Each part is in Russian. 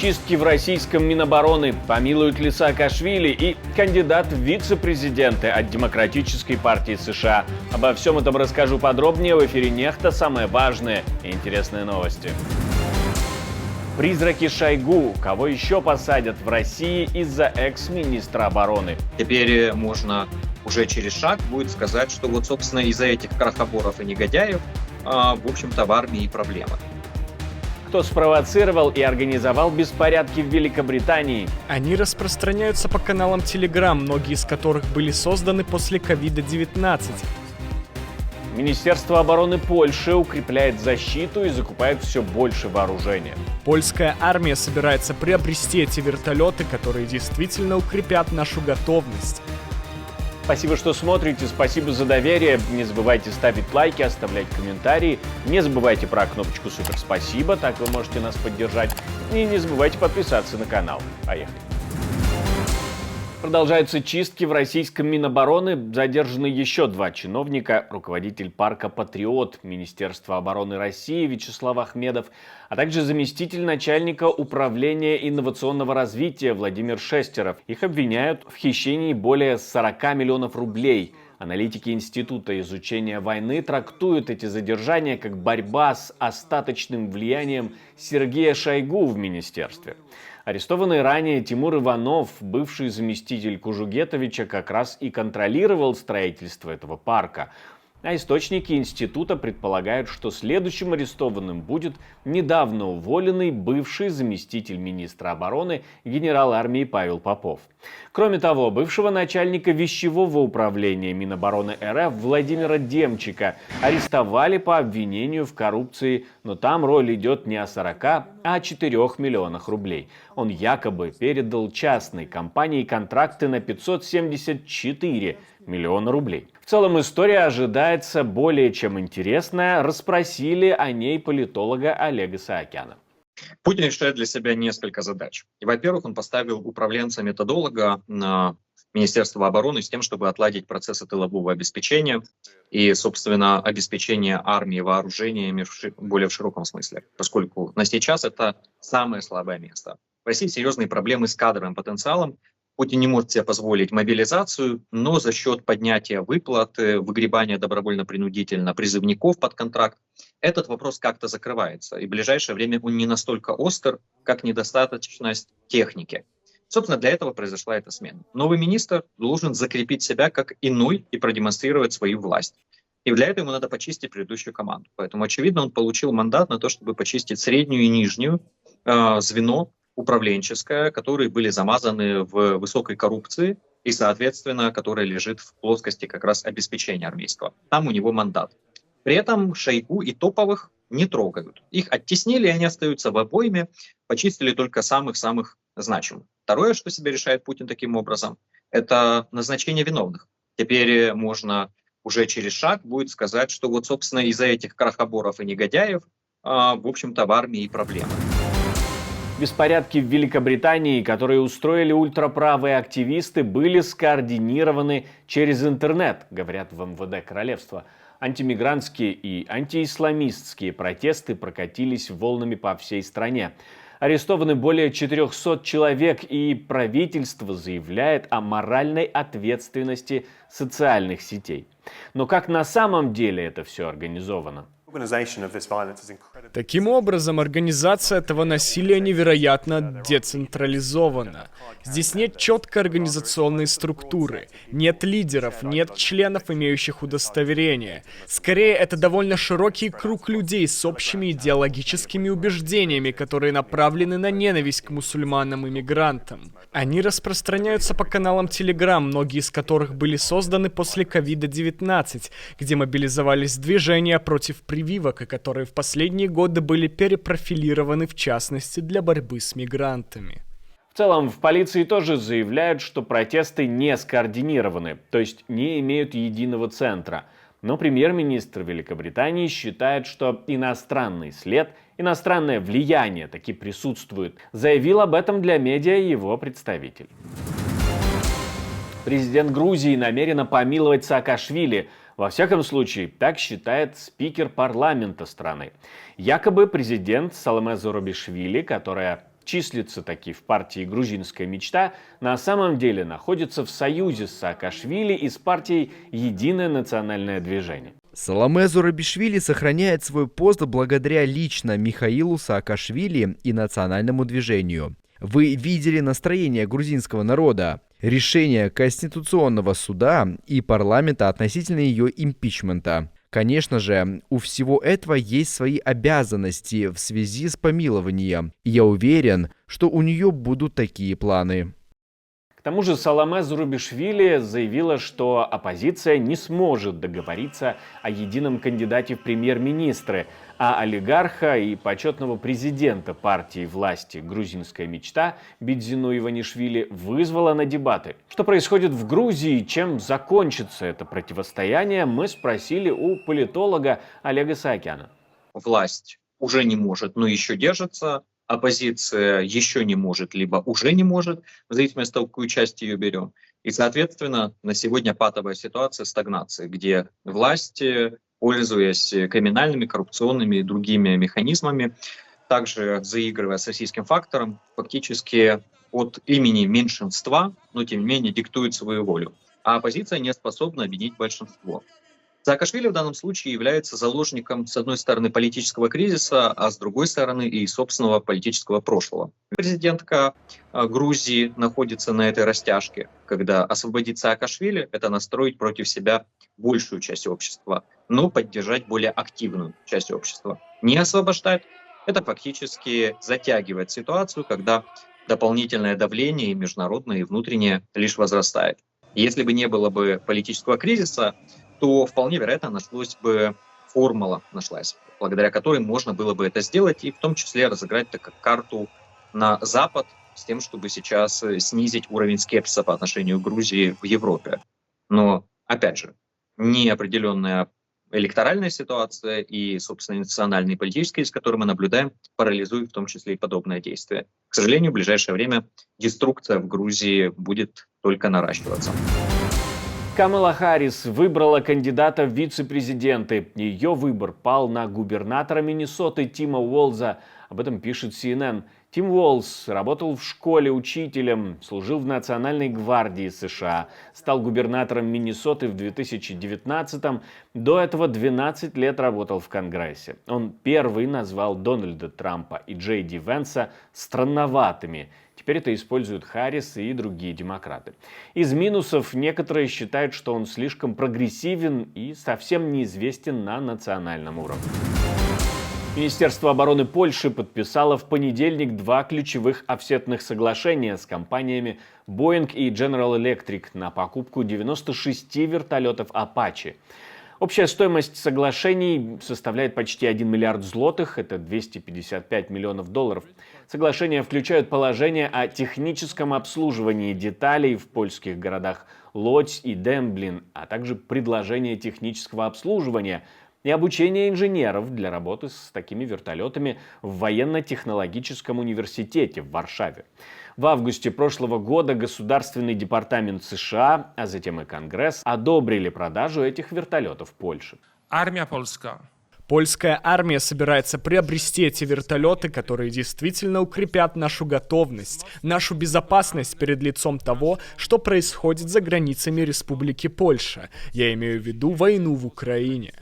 Чистки в российском Минобороны, помилуют ли Саакашвили и кандидат в вице-президенты от Демократической партии США. Обо всем этом расскажу подробнее в эфире «Нехта». Самые важные и интересные новости. Призраки Шойгу. Кого еще посадят в России из-за экс-министра обороны? Теперь можно уже через шаг будет сказать, что вот, собственно, из-за этих крохоборов и негодяев, в общем-то, в армии и проблемы. Кто спровоцировал и организовал беспорядки в Великобритании? Они распространяются по каналам Telegram, многие из которых были созданы после COVID-19. Министерство обороны Польши укрепляет защиту и закупает все больше вооружения. Польская армия собирается приобрести эти вертолеты, которые действительно укрепят нашу готовность. Спасибо, что смотрите, спасибо за доверие. Не забывайте ставить лайки, оставлять комментарии. Не забывайте про кнопочку «Супер спасибо», так вы можете нас поддержать. И не забывайте подписаться на канал. Поехали. Продолжаются чистки в российском Минобороны. Задержаны еще 2 чиновника. Руководитель парка «Патриот» Министерства обороны России Вячеслав Ахмедов, а также заместитель начальника управления инновационного развития Владимир Шестеров. Их обвиняют в хищении более 40 миллионов рублей. Аналитики Института изучения войны трактуют эти задержания как борьба с остаточным влиянием Сергея Шойгу в министерстве. Арестованный ранее Тимур Иванов, бывший заместитель Кужугетовича, как раз и контролировал строительство этого парка. А источники института предполагают, что следующим арестованным будет недавно уволенный бывший заместитель министра обороны генерал армии Павел Попов. Кроме того, бывшего начальника вещевого управления Минобороны РФ Владимира Демчика арестовали по обвинению в коррупции, но там роль идет не о 40, а о 4 миллионах рублей. Он якобы передал частной компании контракты на 574 миллиона рублей. В целом история ожидается более чем интересная. Расспросили о ней политолога Олега Саакяна. Путин решает для себя несколько задач. И, во-первых, он поставил управленца-методолога на Министерство обороны с тем, чтобы отладить процессы тылового обеспечения и, собственно, обеспечения армии вооружениями более в широком смысле, поскольку на сейчас это самое слабое место. В России серьезные проблемы с кадровым потенциалом. Путин не может себе позволить мобилизацию, но за счет поднятия выплат, выгребания добровольно-принудительно призывников под контракт, этот вопрос как-то закрывается. И в ближайшее время он не настолько остр, как недостаточность техники. Собственно, для этого произошла эта смена. Новый министр должен закрепить себя как иной и продемонстрировать свою власть. И для этого ему надо почистить предыдущую команду. Поэтому, очевидно, он получил мандат на то, чтобы почистить среднюю и нижнюю звено управленческое, которые были замазаны в высокой коррупции и, соответственно, которая лежит в плоскости как раз обеспечения армейского. Там у него мандат. При этом Шойгу и топовых не трогают. Их оттеснили, и они остаются в обойме, почистили только самых-самых значимых. Второе, что себе решает Путин таким образом, это назначение виновных. Теперь можно уже через шаг будет сказать, что вот, собственно, из-за этих крохоборов и негодяев, в общем-то, в армии и проблемы. Беспорядки в Великобритании, которые устроили ультраправые активисты, были скоординированы через интернет, говорят в МВД Королевства. Антимигрантские и антиисламистские протесты прокатились волнами по всей стране. Арестованы более 400 человек, и правительство заявляет о моральной ответственности социальных сетей. Но как на самом деле это все организовано? Таким образом, организация этого насилия невероятно децентрализована. Здесь нет четкой организационной структуры, нет лидеров, нет членов, имеющих удостоверение. Скорее, это довольно широкий круг людей с общими идеологическими убеждениями, которые направлены на ненависть к мусульманам и мигрантам. Они распространяются по каналам Telegram, многие из которых были созданы после COVID-19, где мобилизовались движения против прививок, и которые в последние годы были перепрофилированы, в частности, для борьбы с мигрантами. В целом, в полиции тоже заявляют, что протесты не скоординированы, то есть не имеют единого центра. Но премьер-министр Великобритании считает, что иностранный след, иностранное влияние таки присутствует. Заявил об этом для медиа его представитель. Президент Грузии намерена помиловать Саакашвили. Во всяком случае, так считает спикер парламента страны. Якобы президент Саломе Зурабишвили, которая числится таки в партии «Грузинская мечта», на самом деле находится в союзе с Саакашвили и с партией «Единое национальное движение». Саломе Зурабишвили сохраняет свой пост благодаря лично Михаилу Саакашвили и национальному движению. Вы видели настроение грузинского народа, решение Конституционного суда и парламента относительно ее импичмента. Конечно же, у всего этого есть свои обязанности в связи с помилованием, и я уверен, что у нее будут такие планы. К тому же Саломе Зурабишвили заявила, что оппозиция не сможет договориться о едином кандидате в премьер-министры, а олигарха и почетного президента партии власти «Грузинская мечта» Бидзину Иванишвили вызвала на дебаты. Что происходит в Грузии и чем закончится это противостояние, мы спросили у политолога Олега Саакяна. Власть уже не может, но еще держится. Оппозиция еще не может, либо уже не может, в зависимости от того, какую часть ее берем. И, соответственно, на сегодня патовая ситуация стагнации, где власть, пользуясь криминальными, коррупционными и другими механизмами, также заигрывая с российским фактором, фактически от имени меньшинства, но тем не менее диктует свою волю. А оппозиция не способна объединить большинство. Саакашвили в данном случае является заложником, с одной стороны, политического кризиса, а с другой стороны и собственного политического прошлого. Президентка Грузии находится на этой растяжке, когда освободить Саакашвили — это настроить против себя большую часть общества, но поддержать более активную часть общества. Не освобождать — это фактически затягивает ситуацию, когда дополнительное давление и международное, и внутреннее лишь возрастает. Если бы не было бы политического кризиса, то вполне вероятно формула нашлась, благодаря которой можно было бы это сделать и в том числе разыграть так как карту на Запад с тем, чтобы сейчас снизить уровень скепсиса по отношению к Грузии в Европе. Но, опять же, неопределенная электоральная ситуация и, собственно, национальный политический кризис, который мы наблюдаем, парализует в том числе и подобное действие. К сожалению, в ближайшее время деструкция в Грузии будет только наращиваться. Камала Харрис выбрала кандидата в вице-президенты. Ее выбор пал на губернатора Миннесоты Тима Уолза. Об этом пишет CNN. Тим Уолз работал в школе учителем, служил в Национальной гвардии США, стал губернатором Миннесоты в 2019-м. До этого 12 лет работал в Конгрессе. Он первый назвал Дональда Трампа и Джей Ди Венса странноватыми. Теперь это используют Харрис и другие демократы. Из минусов некоторые считают, что он слишком прогрессивен и совсем неизвестен на национальном уровне. Министерство обороны Польши подписало в понедельник 2 ключевых офсетных соглашения с компаниями Boeing и General Electric на покупку 96 вертолетов Apache. Общая стоимость соглашений составляет почти 1 миллиард злотых, это 255 миллионов долларов. Соглашения включают положение о техническом обслуживании деталей в польских городах Лодзь и Демблин, а также предложение технического обслуживания и обучение инженеров для работы с такими вертолетами в военно-технологическом университете в Варшаве. В августе прошлого года Государственный департамент США, а затем и Конгресс, одобрили продажу этих вертолетов Польше. Армия польская. Польская армия собирается приобрести эти вертолеты, которые действительно укрепят нашу готовность, нашу безопасность перед лицом того, что происходит за границами Республики Польша. Я имею в виду войну в Украине.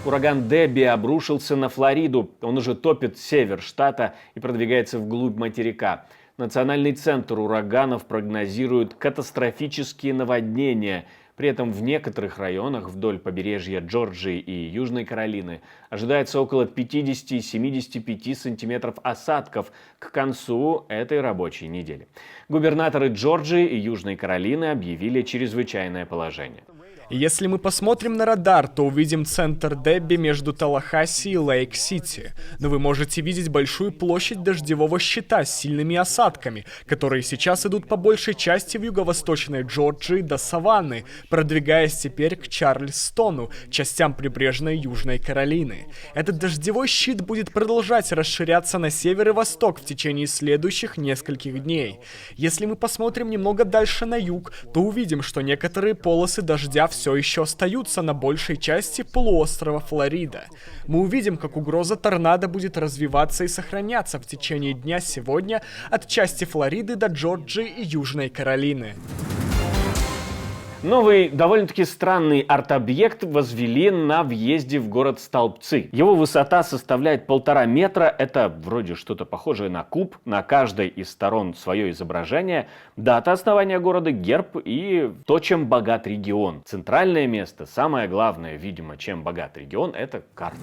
Ураган Дебби обрушился на Флориду. Он уже топит север штата и продвигается вглубь материка. Национальный центр ураганов прогнозирует катастрофические наводнения. При этом в некоторых районах вдоль побережья Джорджии и Южной Каролины ожидается около 50-75 сантиметров осадков к концу этой рабочей недели. Губернаторы Джорджии и Южной Каролины объявили чрезвычайное положение. Если мы посмотрим на радар, то увидим центр Дебби между Таллахасси и Лейк-Сити. Но вы можете видеть большую площадь дождевого щита с сильными осадками, которые сейчас идут по большей части в юго-восточной Джорджии до Саванны, продвигаясь теперь к Чарльстону, частям прибрежной Южной Каролины. Этот дождевой щит будет продолжать расширяться на север и восток в течение следующих нескольких дней. Если мы посмотрим немного дальше на юг, то увидим, что некоторые полосы дождя все все еще остаются на большей части полуострова Флорида. Мы увидим, как угроза торнадо будет развиваться и сохраняться в течение дня сегодня от части Флориды до Джорджии и Южной Каролины. Новый, довольно-таки странный арт-объект возвели на въезде в город Столбцы. Его высота составляет 1,5 метра. Это вроде что-то похожее на куб. На каждой из сторон свое изображение. Дата основания города, герб и то, чем богат регион. Центральное место, самое главное, видимо, чем богат регион, это карта.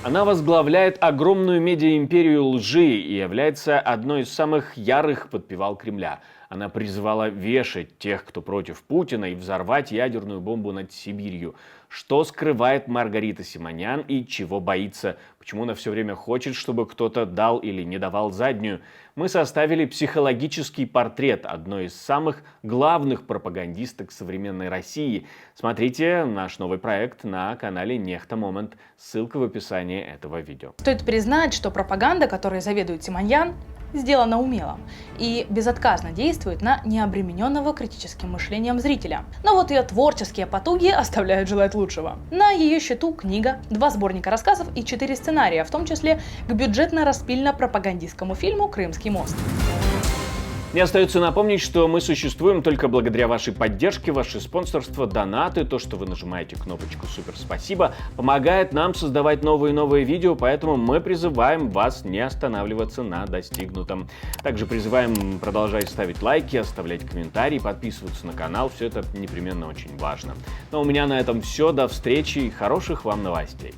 Она возглавляет огромную медиа-империю лжи и является одной из самых ярых подпевал Кремля. Она призывала вешать тех, кто против Путина, и взорвать ядерную бомбу над Сибирью. Что скрывает Маргарита Симонян и чего боится? Почему она все время хочет, чтобы кто-то дал или не давал заднюю? Мы составили психологический портрет одной из самых главных пропагандисток современной России. Смотрите наш новый проект на канале Нехта Момент. Ссылка в описании этого видео. Стоит признать, что пропаганда, которой заведует Симонян, сделана умело и безотказно действует на необремененного критическим мышлением зрителя. Но вот ее творческие потуги оставляют желать лучшего. На ее счету книга, 2 сборника рассказов и 4 сценария, в том числе к бюджетно-распильно-пропагандистскому фильму «Крымский мост». Мне остается напомнить, что мы существуем только благодаря вашей поддержке, ваше спонсорство, донаты, то, что вы нажимаете кнопочку «Супер спасибо», помогает нам создавать новые и новые видео, поэтому мы призываем вас не останавливаться на достигнутом. Также призываем продолжать ставить лайки, оставлять комментарии, подписываться на канал, все это непременно очень важно. Но у меня на этом все, до встречи и хороших вам новостей.